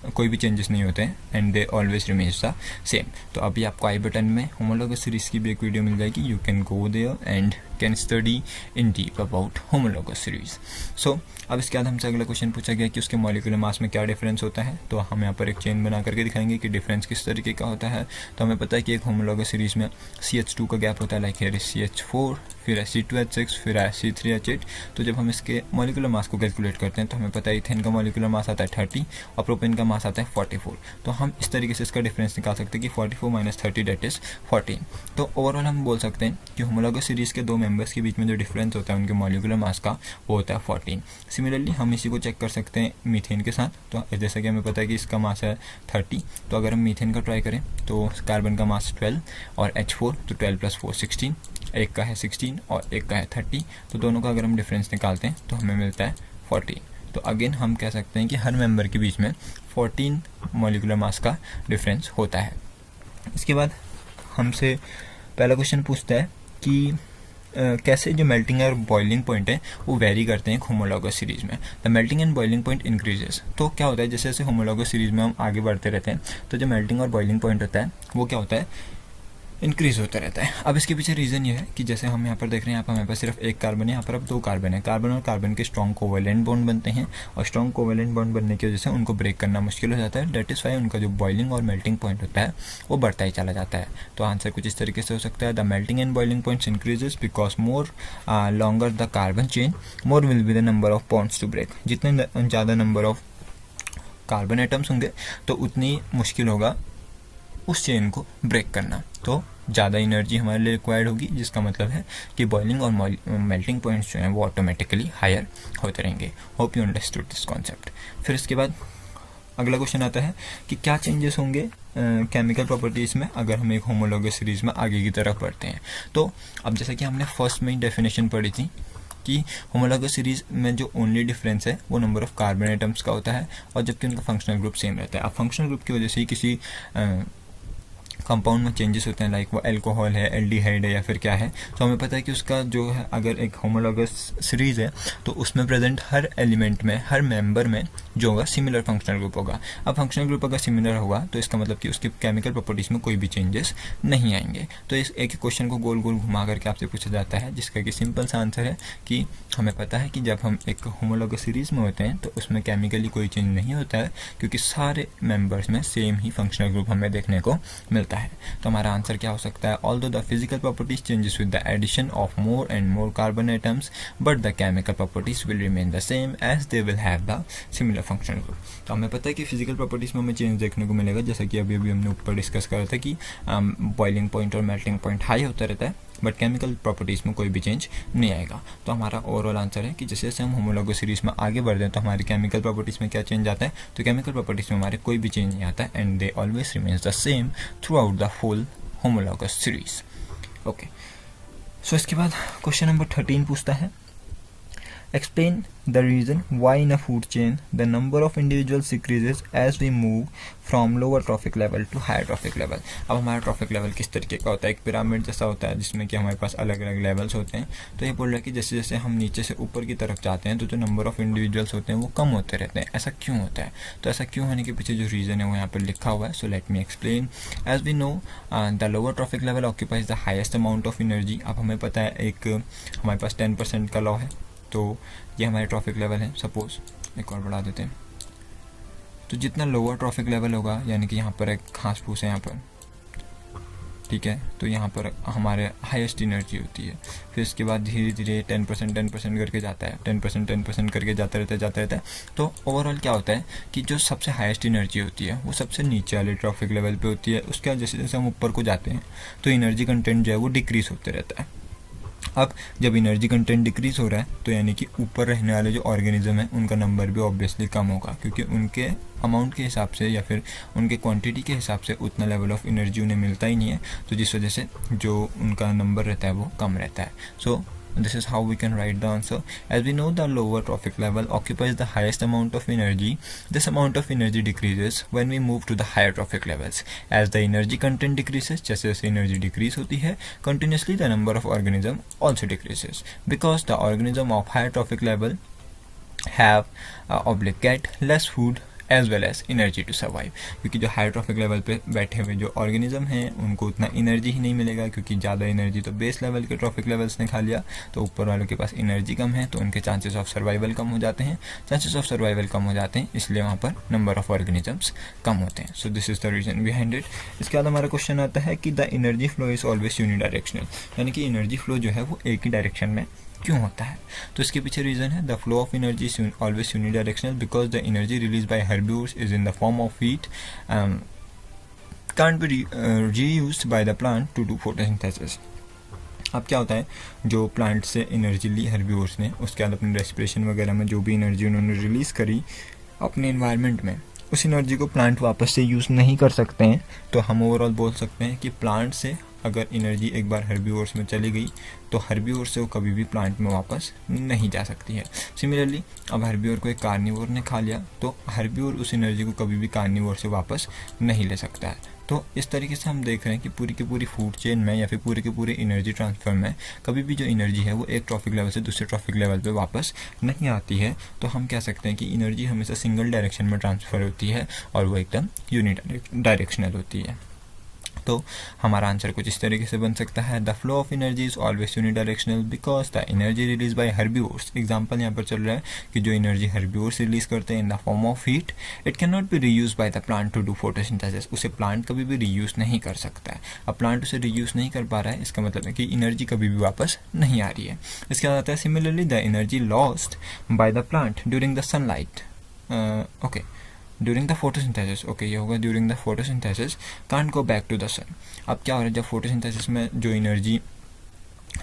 कोई भी चेंजेस नहीं होते हैं, and they always remains the same. तो अभी आपको आई बटन में होमोलॉगस सीरीज की भी एक वीडियो मिल जाएगी, you can go there and can study in deep about homologous series. So अब इसके बाद हमसे अगला क्वेश्चन पूछा गया कि उसके मॉलिक्यूलर मास में क्या डिफरेंस होता है। तो हम यहाँ पर एक चेन बना करके दिखाएंगे कि डिफरेंस किस तरीके का होता है। तो हमें पता है कि एक होमोलॉगस सीरीज में CH2 का गैप होता है, लाइक हियर CH4, फिर C2H6, फिर C3H8। तो जब हम इसके मॉलिक्यूलर मास को कैलकुलेट करते हैं तो हमें पता है इथेन का मॉलिक्यूलर मास आता है 30 और प्रोपेन का मास आता है 44। तो हम इस तरीके से इसका डिफरेंस निकाल सकते हैं कि 44 - 30 दैट इज 14। तो ओवरऑल हम बोल सकते हैं कि होमोलॉगस सीरीज के दो मेंबर्स के बीच में जो डिफरेंस होता है उनके मॉलिक्यूलर मास का, वो होता है 14। सिमिलरली हम इसी को चेक कर सकते हैं मीथेन के साथ। तो जैसा कि हमें पता है कि इसका मास है 30, तो अगर हम मीथेन का ट्राई करें तो कार्बन का मास 12 और H4, तो 12 + 4 16, एक का है 16 और एक का है 30। तो दोनों का अगर हम डिफरेंस निकालते हैं तो हमें मिलता है 14। तो अगेन हम कह सकते हैं कि हर मेंबर के बीच में 14 मॉलिक्यूलर मास का डिफरेंस होता है। इसके बाद हमसे पहला क्वेश्चन पूछता है कि कैसे जो मेल्टिंग और बॉइलिंग पॉइंट है वो वेरी करते हैं होमोलॉगस सीरीज में। The melting and boiling point increases. तो क्या होता है, जैसे जैसे होमोलॉगस सीरीज में हम आगे बढ़ते रहते हैं तो जो मेल्टिंग और बॉइलिंग पॉइंट होता है वो क्या होता है, इंक्रीज होता रहता है। अब इसके पीछे रीज़न ये है कि जैसे हम यहाँ पर देख रहे हैं, यहाँ पर हमारे पास सिर्फ एक कार्बन है, यहाँ पर अब दो कार्बन है। कार्बन और कार्बन के स्ट्रॉन्ग कोवेलेंट बॉन्ड बनते हैं और स्ट्रॉन्ग कोवेलेंट बॉन्ड बनने की वजह से उनको ब्रेक करना मुश्किल हो जाता है। दैट इज़ वाई उनका जो बॉइलिंग और मेल्टिंग पॉइंट होता है वो बढ़ता ही चला जाता है। तो आंसर कुछ इस तरीके से हो सकता है, the melting and boiling points increases because more longer the carbon chain more will be the number of bonds to break. जितने ज़्यादा नंबर ऑफ कार्बन एटम्स होंगे तो उतनी मुश्किल होगा उस चेन को ब्रेक करना। तो ज़्यादा एनर्जी हमारे लिए रिक्वायर्ड होगी, जिसका मतलब है कि बॉइलिंग और मेल्टिंग पॉइंट्स जो हैं वो ऑटोमेटिकली हायर होते रहेंगे। Hope you understood this concept. फिर इसके बाद अगला क्वेश्चन आता है कि क्या चेंजेस होंगे केमिकल प्रॉपर्टीज़ में अगर हम एक होमोलॉगस सीरीज़ में आगे की तरफ बढ़ते हैं। तो अब जैसा कि हमने फर्स्ट में ही डेफिनेशन पढ़ी थी कि होमोलॉगस सीरीज में जो ओनली डिफरेंस है वो नंबर ऑफ कार्बन एटम्स का होता है और जबकि उनका फंक्शनल ग्रुप सेम रहता है। अब फंक्शनल ग्रुप की वजह से ही किसी कंपाउंड में चेंजेस होते हैं, लाइक वो एल्कोहल है, एल्डिहाइड है या फिर क्या है। तो हमें पता है कि उसका जो है अगर एक होमोलॉगस सीरीज है तो उसमें प्रेजेंट हर एलिमेंट में, हर मेंबर में जो होगा सिमिलर फंक्शनल ग्रुप होगा। अब फंक्शनल ग्रुप अगर सिमिलर होगा तो इसका मतलब कि उसके केमिकल प्रॉपर्टीज़ में कोई भी चेंजेस नहीं आएंगे। तो इस एक क्वेश्चन को गोल गोल घुमा करके आपसे पूछा जाता है, जिसका कि सिंपल सा आंसर है कि हमें पता है कि जब हम एक होमोलॉगस सीरीज में होते हैं तो उसमें केमिकली कोई चेंज नहीं होता है, क्योंकि सारे मेंबर्स में सेम ही फंक्शनल ग्रुप हमें देखने को मिलता है। तो हमारा आंसर क्या हो सकता है, although the physical properties changes with the addition of more and more carbon atoms but the chemical properties will remain the same as they will have the similar functional group. तो हमें पता है कि physical properties में हमें change देखने को मिलेगा, जैसा कि अभी हमने ऊपर डिस्कस करा था कि बॉइलिंग पॉइंट और मेल्टिंग पॉइंट हाई होता रहता है, बट केमिकल प्रॉपर्टीज़ में कोई भी चेंज नहीं आएगा। तो हमारा ओवरऑल आंसर है कि जैसे जैसे हम होमोलॉगस सीरीज में आगे बढ़ते हैं तो हमारी केमिकल प्रॉपर्टीज़ में क्या चेंज आता है, तो केमिकल प्रॉपर्टीज़ में हमारे कोई भी चेंज नहीं आता है and they always remains the same throughout the whole homologous series. Okay, so इसके बाद क्वेश्चन नंबर 13 पूछता है, explain the reason why in a food chain the number of individuals decreases as we move from lower trophic level to higher trophic level। अब हमारा trophic level किस तरीके का होता है, एक पिरामिड जैसा होता है जिसमें कि हमारे पास अलग अलग लेवल्स होते हैं। तो ये बोल रहा है कि जैसे जैसे हम नीचे से ऊपर की तरफ जाते हैं तो जो नंबर ऑफ इंडिविजुअल्स होते हैं वो कम होते रहते हैं। ऐसा क्यों होता है, तो ऐसा क्यों होने के पीछे जो रीज़न है वो यहाँ पर लिखा हुआ है। So let me explain. As we know the lower trophic level occupies the highest amount of energy. अब हमें पता है एक हमारे पास 10% का लॉ है, तो ये हमारे ट्रॉफिक लेवल है। सपोज एक और बढ़ा देते हैं, तो जितना लोअर ट्रॉफिक लेवल होगा, यानी कि यहाँ पर एक घास फूस है यहाँ पर, ठीक है, तो यहाँ पर हमारे हाईएस्ट एनर्जी होती है। फिर इसके बाद धीरे धीरे 10% करके जाता है, 10% करके जाता रहता है। तो ओवरऑल क्या होता है कि जो सबसे हाईएस्ट एनर्जी होती है वो सबसे नीचे वाले ट्रॉफिक लेवल पे होती है। उसके बाद जैसे जैसे हम ऊपर को जाते हैं तो एनर्जी कंटेंट जो है वो डिक्रीज होते रहता है। अब जब एनर्जी कंटेंट डिक्रीज हो रहा है तो यानी कि ऊपर रहने वाले जो ऑर्गेनिज्म है उनका नंबर भी ऑब्वियसली कम होगा, क्योंकि उनके अमाउंट के हिसाब से या फिर उनके क्वांटिटी के हिसाब से उतना लेवल ऑफ एनर्जी उन्हें मिलता ही नहीं है। तो जिस वजह से जो उनका नंबर रहता है वो कम रहता है। सो this is how we can write the answer. As we know, the lower trophic level occupies the highest amount of energy. This amount of energy decreases when we move to the higher trophic levels. As the energy content decreases, जैसे जैसे energy decrease होती है, continuously the number of organism also decreases, because the organism of higher trophic level have get less food as well as energy to survive, क्योंकि जो high trophic level पे बैठे हुए जो ऑर्गेनिज्म हैं उनको उतना एनर्जी ही नहीं मिलेगा, क्योंकि ज़्यादा एनर्जी तो बेस लेवल के ट्रॉफिक लेवल्स ने खा लिया, तो ऊपर वालों के पास एनर्जी कम है, तो उनके चांसेस ऑफ सर्वाइवल कम हो जाते हैं। चांसेस ऑफ सर्वाइवल कम हो जाते हैं, इसलिए वहाँ पर नंबर ऑफ ऑर्गेनिजम्स कम होते हैं। So this is the reason behind it. इसके बाद हमारा क्वेश्चन आता है कि the energy flow is always unidirectional, यानी कि एनर्जी फ्लो जो है वो एक ही डायरेक्शन में क्यों होता है। तो इसके पीछे रीज़न है the flow of energy is always unidirectional because the energy release by herbivores is in the form of heat can't be reused by the plant to do photosynthesis। अब क्या होता है, जो प्लांट से एनर्जी ली herbivores ने, उसके बाद अपनी रेस्पिरेशन वगैरह में जो भी एनर्जी उन्होंने रिलीज़ करी अपने इन्वायरमेंट में, उस एनर्जी को प्लांट वापस से यूज़ नहीं कर सकते हैं। तो हम ओवरऑल बोल सकते हैं कि प्लांट से अगर एनर्जी एक बार हर्बिवोर्स में चली गई तो हर्बिवोर से वो कभी भी प्लांट में वापस नहीं जा सकती है। सिमिलरली अब हर्बिवोर को एक कार्निवोर ने खा लिया तो हर्बिवोर उस एनर्जी को कभी भी कार्निवोर से वापस नहीं ले सकता है। तो इस तरीके से हम देख रहे हैं कि पूरी की पूरी फूड चेन में या फिर पूरे के पूरे एनर्जी ट्रांसफर में कभी भी जो एनर्जी है वो एक ट्रॉफिक लेवल से दूसरे ट्रॉफिक लेवल पे वापस नहीं आती है। तो हम कह सकते हैं कि एनर्जी हमेशा सिंगल डायरेक्शन में ट्रांसफ़र होती है और वो एकदम यूनिडायरेक्शनल होती है। तो हमारा आंसर कुछ इस तरीके से बन सकता है the flow of energy is always unidirectional because the energy release by herbivores. Example यहाँ पर चल रहा है कि जो एनर्जी हर्बिवोर्स रिलीज करते हैं in the form of heat, it can not be reuse by the plant to do photosynthesis. उसे प्लांट कभी भी रीयूज नहीं कर सकता है। अब प्लांट उसे रीयूज नहीं कर पा रहा है, इसका मतलब है कि एनर्जी कभी भी वापस नहीं आ रही है। इसके बाद आता है similarly the energy lost by the plant during the sunlight, okay during the photosynthesis, okay ये होगा during the photosynthesis can't go back to the sun. अब क्या हो रहा है, जब फोटोसिंथेसिस में जो एनर्जी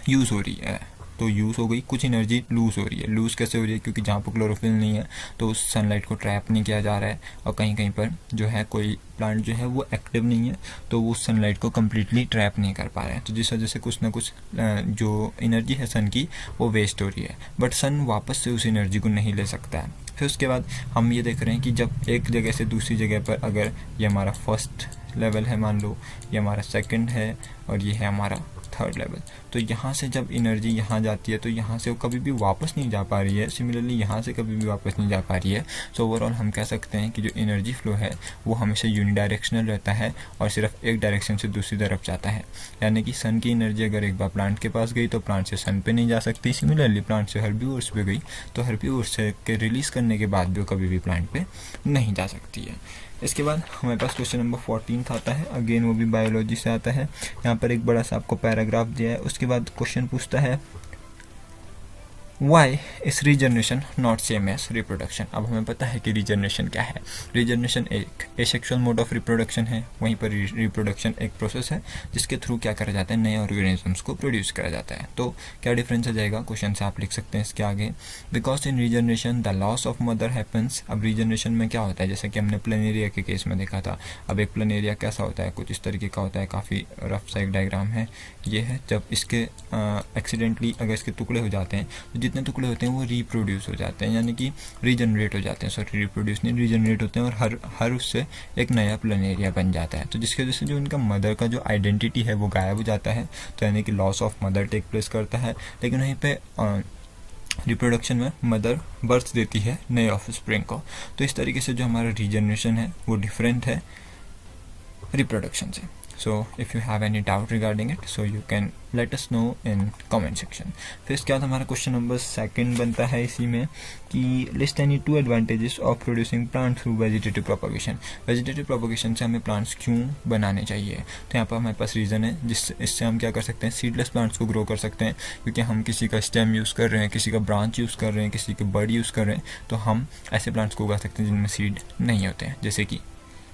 यूज़ हो रही है तो यूज़ हो गई, कुछ एनर्जी लूज़ हो रही है। लूज़ कैसे हो रही है, क्योंकि जहाँ पर क्लोरोफिल नहीं है तो उस सनलाइट को ट्रैप नहीं किया जा रहा है, और कहीं कहीं पर जो है कोई प्लांट जो है वो एक्टिव नहीं है तो वो सनलाइट को कम्प्लीटली ट्रैप नहीं कर पा रहे हैं। तो जिस वजह से कुछ ना कुछ जो एनर्जी है सन की वो वेस्ट हो रही है, बट सन वापस से उस एनर्जी को नहीं ले सकता है। फिर उसके बाद हम ये देख रहे हैं कि जब एक जगह से दूसरी जगह पर, अगर ये हमारा फर्स्ट लेवल है मान लो, ये हमारा सेकंड है और ये है हमारा थर्ड लेवल, तो यहाँ से जब एनर्जी यहाँ जाती है तो यहाँ से वो कभी भी वापस नहीं जा पा रही है। सिमिलरली यहाँ से कभी भी वापस नहीं जा पा रही है। सो ओवरऑल हम कह सकते हैं कि जो एनर्जी फ्लो है वो हमेशा यूनिडायरेक्शनल रहता है और सिर्फ एक डायरेक्शन से दूसरी तरफ जाता है। यानी कि सन की एनर्जी अगर एक बार प्लांट के पास गई तो प्लांट से सन पे नहीं जा सकती। सिमिलरली प्लांट से हर्बिवोर्स पे गई तो हर्बिवोर्स के रिलीज़ करने के बाद भी वो कभी भी प्लांट पे नहीं जा सकती है। इसके बाद हमारे पास क्वेश्चन नंबर 14 आता है, अगेन वो भी बायोलॉजी से आता है। यहाँ पर एक बड़ा सा आपको पैराग्राफ दिया है, उसके बाद क्वेश्चन पूछता है why is regeneration not same as reproduction. अब हमें पता है कि रीजनरेशन क्या है। रीजनरेशन एक एसेक्सुअल मोड ऑफ रिप्रोडक्शन है, वहीं पर रिप्रोडक्शन एक प्रोसेस है जिसके थ्रू क्या करा जाता है, नए ऑर्गेनिजम्स को प्रोड्यूस करा जाता है। तो क्या डिफरेंस आ जाएगा, क्वेश्चन से आप लिख सकते हैं इसके आगे, because in regeneration the loss of mother happens. अब रीजनरेशन में क्या होता है, जैसे कि हमने प्लेनेरिया के केस में देखा था। अब एक प्लेनेरिया कैसा होता है, कुछ इस तरीके का होता है, काफ़ी रफ सा एक डायग्राम है। ये है जब इसके एक्सीडेंटली अगर इसके टुकड़े हो जाते हैं तो जितने टुकड़े होते हैं वो रिप्रोड्यूस हो जाते हैं, यानी कि रीजनरेट हो जाते हैं। सॉरी रिप्रोड्यूस नहीं, रीजनरेट होते हैं और हर उससे एक नया प्लेनेरिया बन जाता है। तो जिसकी वजह से जो इनका मदर का जो आइडेंटिटी है वो गायब हो जाता है, तो यानी कि loss of mother take place करता है। लेकिन वहीं पे रिप्रोडक्शन में मदर बर्थ देती है नए ऑफस्प्रिंग को। तो इस तरीके से जो हमारा रीजनरेशन है वो डिफरेंट है रिप्रोडक्शन से। So if you have any doubt regarding it, so you can let us know in comment section। फिर इसके बाद हमारा क्वेश्चन नंबर 2 बनता है इसी में कि list any 2 advantages of producing plant through vegetative propagation। Vegetative propagation से हमें प्लांट्स क्यों बनाने चाहिए, तो यहाँ पर हमारे पास रीज़न है इससे हम क्या कर सकते हैं, सीडलेस प्लांट्स को ग्रो कर सकते हैं। क्योंकि हम किसी का स्टेम यूज़ कर रहे हैं, किसी का ब्रांच यूज़ कर रहे हैं, किसी के बड यूज़ कर रहे हैं, तो हम ऐसे प्लांट्स को उगा सकते हैं जिनमें सीड नहीं होते हैं, जैसे कि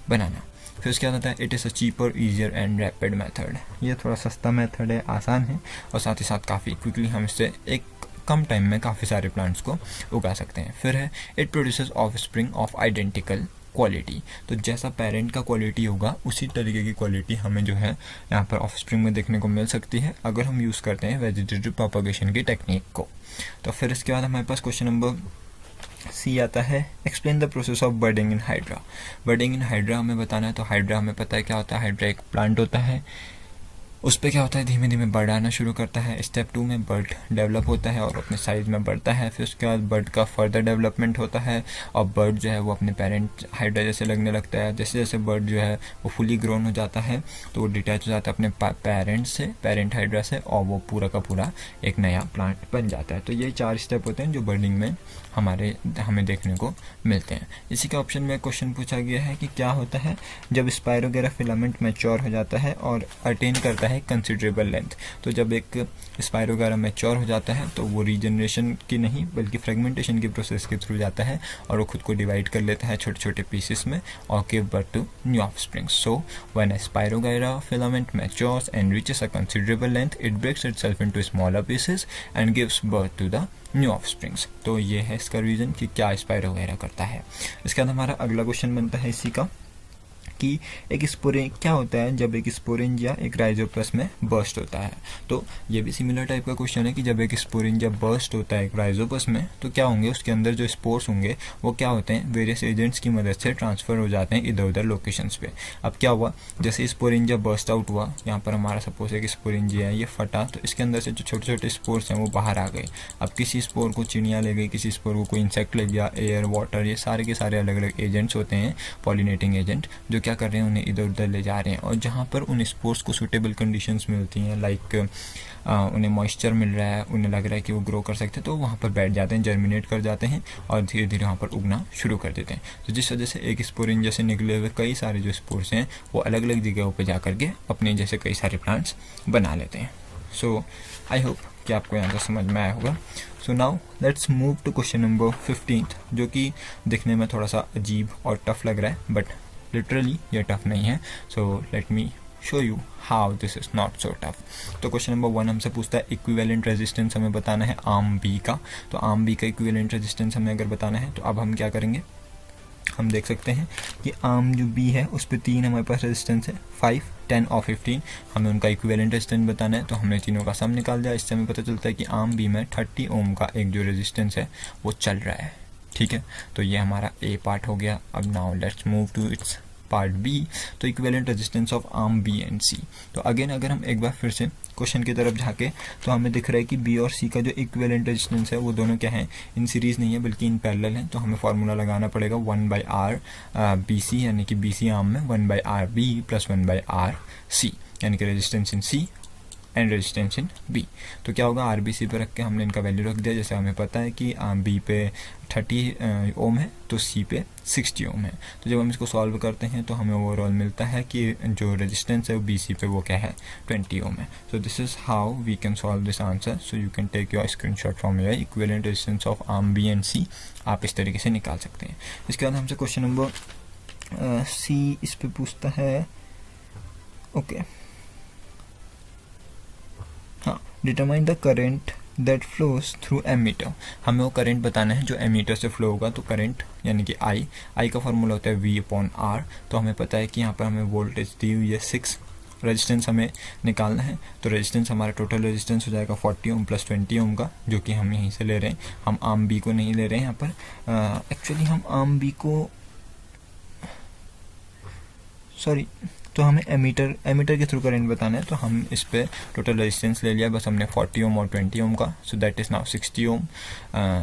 बनाना। फिर उसके बाद आता है it is a cheaper, easier and rapid method. ये थोड़ा सस्ता मेथड है, आसान है और साथ ही साथ काफ़ी क्विकली हम इससे एक कम टाइम में काफ़ी सारे प्लांट्स को उगा सकते हैं। फिर है it produces offspring of identical quality. तो जैसा पेरेंट का क्वालिटी होगा उसी तरीके की क्वालिटी हमें जो है यहाँ पर ऑफस्प्रिंग में देखने को मिल सकती है अगर हम यूज़ करते हैं वेजिटेटिव प्रोपगेशन की टेक्निक को। तो फिर इसके बाद हमारे पास क्वेश्चन नंबर सी आता है, explain the process of budding in hydra. Budding in hydra हमें बताना है, तो हाइड्रा हमें पता है क्या होता है। हाइड्रा एक प्लांट होता है उस पर क्या होता है, धीमे धीमे बर्ड आना शुरू करता है। स्टेप 2 में बर्ड डेवलप होता है और अपने साइज़ में बढ़ता है। फिर उसके बाद बर्ड का फर्दर डेवलपमेंट होता है और बर्ड जो है वो अपने पेरेंट हाइड्रा जैसे लगने लगता है। जैसे जैसे बर्ड जो है वो फुली ग्रोन हो जाता है तो वो डिटैच हो जाता है अपने पेरेंट से, पेरेंट हाइड्रा से, और वो पूरा का पूरा एक नया प्लांट बन जाता है। तो ये 4 स्टेप होते हैं जो बर्डिंग में हमें देखने को मिलते हैं। इसी के ऑप्शन में क्वेश्चन पूछा गया है कि क्या होता है जब स्पाइरोगेरा फिलामेंट मैच्योर हो जाता है और अटेन करता है कंसिडरेबल लेंथ। तो जब एक स्पाइरोगेरा मैच्योर हो जाता है तो वो रीजनरेशन की नहीं बल्कि फ्रेगमेंटेशन की प्रोसेस के थ्रू जाता है और वो खुद को डिवाइड कर लेता है छोटे छोटे पीसेस में और give birth to new offspring. So when a spirogyra filament matures and reaches a considerable length, it breaks itself into smaller pieces and gives birth to the new offsprings. तो ये है इसका रीज़न कि क्या स्पाइरोगेरा करता है। इसके बाद हमारा अगला क्वेश्चन बनता है इसी का कि एक स्पोरें क्या होता है जब एक स्पोरेंजिया एक राइजोपस में बर्स्ट होता है। तो ये भी सिमिलर टाइप का क्वेश्चन है कि जब एक स्पोरेंजिया बर्स्ट होता है एक राइजोपस में तो क्या होंगे, उसके अंदर जो स्पोर्स होंगे वो क्या होते हैं, वेरियस एजेंट्स की मदद से ट्रांसफ़र हो जाते हैं इधर उधर लोकेशंस पे। अब क्या हुआ, जैसे स्पोरेंजिया बर्स्ट आउट हुआ, यहाँ पर हमारा सपोज है कि स्पोरेंजिया है, ये फटा तो इसके अंदर से जो छोटे छोटे स्पोर्स हैं वो बाहर आ गए। अब किसी स्पोर को चिड़िया ले गई, किसी स्पोर को कोई इंसेक्ट ले गया, एयर वाटर, ये सारे के सारे अलग अलग एजेंट्स होते हैं, पॉलिनेटिंग एजेंट, जो क्या कर रहे हैं उन्हें इधर उधर ले जा रहे हैं। और जहाँ पर उन स्पोर्स को सूटेबल कंडीशंस मिलती हैं, लाइक उन्हें मॉइस्चर मिल रहा है, उन्हें लग रहा है कि वो ग्रो कर सकते हैं, तो वहाँ पर बैठ जाते हैं, जर्मिनेट कर जाते हैं और धीरे धीरे वहाँ पर उगना शुरू कर देते हैं। तो जिस वजह से एक स्पोरेंजिया से निकले हुए कई सारे जो स्पोर्स हैं वो अलग अलग जगहों पर जा करके अपने जैसे कई सारे प्लांट्स बना लेते हैं। सो आई होप कि आपको यहाँ से समझ में आया होगा। So now let's move to question number 15, जो कि दिखने में थोड़ा सा अजीब और टफ लग रहा है बट लिटरली ये टफ नहीं है। So let me show you how this is not so tough. तो क्वेश्चन नंबर 1 हमसे पूछता है इक्विवेलेंट रेजिस्टेंस हमें बताना है आर्म बी का। तो आर्म बी का इक्विवेलेंट रेजिस्टेंस हमें अगर बताना है तो अब हम क्या करेंगे, हम देख सकते हैं कि आर्म जो बी है उस पर 3 हमारे पास रेजिस्टेंस है, 5, 10 और 15। हमें उनका इक्विवेलेंट रेजिस्टेंस बताना है तो हमने तीनों का सम निकाल दिया। इससे हमें पता चलता है कि आर्म बी में 30 ओम का एक जो रेजिस्टेंस है वो चल रहा है। ठीक है, तो ये हमारा ए पार्ट हो गया। अब now let's move to its part B. तो equivalent resistance of arm B and C. तो अगेन अगर हम एक बार फिर से क्वेश्चन की तरफ झाँके तो हमें दिख रहा है कि बी और सी का जो इक्विवेलेंट रेजिस्टेंस है वो दोनों क्या है, इन सीरीज़ नहीं है बल्कि इन पैरेलल है। तो हमें फार्मूला लगाना पड़ेगा 1/r बी सी, यानी कि बी सी आर्म में 1/r B plus 1/r C, यानी कि resistance in C and resistance in B. तो क्या होगा, आर बी सी पे रख के हमने इनका वैल्यू रख दिया। जैसे हमें पता है कि बी पे 30 ओम है तो सी पे 60 ओम है। तो जब हम इसको सॉल्व करते हैं तो हमें ओवरऑल मिलता है कि जो रेजिस्टेंस है वो बी सी पे वो क्या है, 20 ओम है। So this is how we can solve this answer. So you can take your screenshot from your equivalent resistance of arm B and C. आप इस तरीके से निकाल सकते हैं। इसके बाद हमसे क्वेश्चन नंबर सी इस पे पूछता है, ओके हाँ, determine the current that flows through ammeter. हमें वो करंट बताना है जो एमीटर से फ्लो होगा। तो करंट यानी कि आई का फॉर्मूला होता है V/R। तो हमें पता है कि यहाँ पर हमें वोल्टेज दी हुई है 6, रेजिस्टेंस हमें निकालना है। तो रेजिस्टेंस हमारा टोटल रेजिस्टेंस हो जाएगा 40 ओम प्लस 20 ओम का, जो कि हम यहीं से ले रहे हैं। हम आर्म बी को नहीं ले रहे हैं यहाँ पर, एक्चुअली हम आर्म बी को तो हमें एमीटर के थ्रू करंट बताना है। तो हम इस पे टोटल रेजिस्टेंस ले लिया, बस हमने 40 ओम और 20 ओम का। So that is now 60 ohm.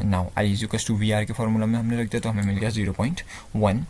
Now I is equals to VR के फॉर्मूला में हमने रख दिया तो हमें मिल गया 0.1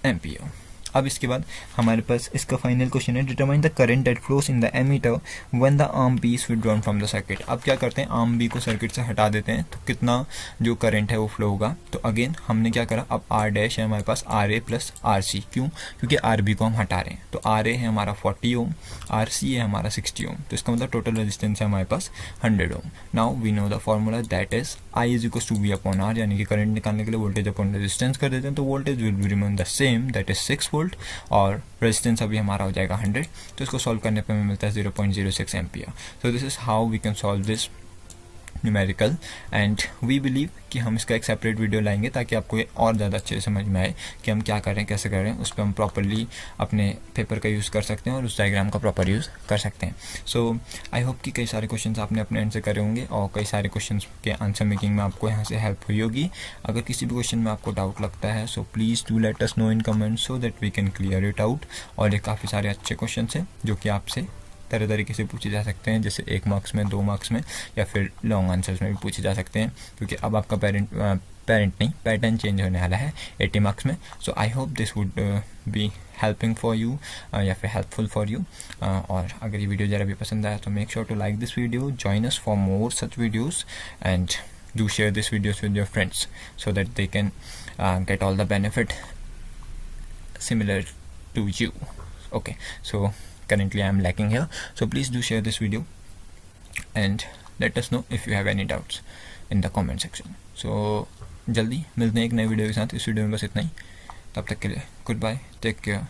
एम्पियर। अब इसके बाद हमारे पास इसका फाइनल क्वेश्चन है, determine the current that flows in the ammeter when the arm B is withdrawn from the circuit. अब क्या करते हैं, आर्म बी को सर्किट से हटा देते हैं तो कितना जो करंट है वो फ्लो होगा। तो अगेन हमने क्या करा, अब R डैश है हमारे पास RA प्लस RC। क्यों, क्योंकि RB को हम हटा रहे हैं। तो RA है हमारा 40 ओम, RC है हमारा 60 ओम। तो इसका मतलब टोटल रेजिस्टेंस है हमारे पास 100 ohm. Now we know the formula that is I is equals to V/R, यानी कि करंट निकालने के लिए वोल्टेज अपॉन रेजिस्टेंस कर देते हैं। तो voltage will be remain the same, that is 6 volt, और रेजिस्टेंस अभी हमारा हो जाएगा 100। तो इसको सॉल्व करने पे हमें मिलता है 0.06 ampere. So this is how we can solve this numerical and we believe कि हम इसका एक सेपरेट वीडियो लाएंगे ताकि आपको ये और ज़्यादा अच्छे से समझ में आए कि हम क्या करें, कैसे करें। उस पर हम प्रॉपरली अपने पेपर का यूज़ कर सकते हैं और उस डायग्राम का प्रॉपर यूज़ कर सकते हैं। सो आई होप कि कई सारे क्वेश्चंस आपने अपने एंड से करे होंगे और कई सारे क्वेश्चंस के आंसर मेकिंग में आपको यहाँ से हेल्प हुई होगी। अगर किसी भी क्वेश्चन में आपको डाउट लगता है so please do let us know in comment so that we can clear it out. और ये काफ़ी सारे अच्छे क्वेश्चन हैं जो कि आपसे तरह तरीके से पूछे जा सकते हैं, जैसे 1 मार्क्स में, 2 मार्क्स में, या फिर लॉन्ग आंसर्स में भी पूछे जा सकते हैं, क्योंकि अब आपका पैटर्न चेंज होने वाला है 80 मार्क्स में. So I hope this would be helping for you या फिर हेल्पफुल फॉर यू. और अगर ये वीडियो ज़रा भी पसंद आया तो make sure to like this video, join us for more such videos, and do share this videos with your friends so that they can get all the benefit similar to you. Okay, so currently I am lacking here, so please do share this video and let us know if you have any doubts in the comment section. So जल्दी मिलते हैं एक नए video के साथ. इस video में बस इतना ही. तब तक के लिए गुड बाय, टेक केयर.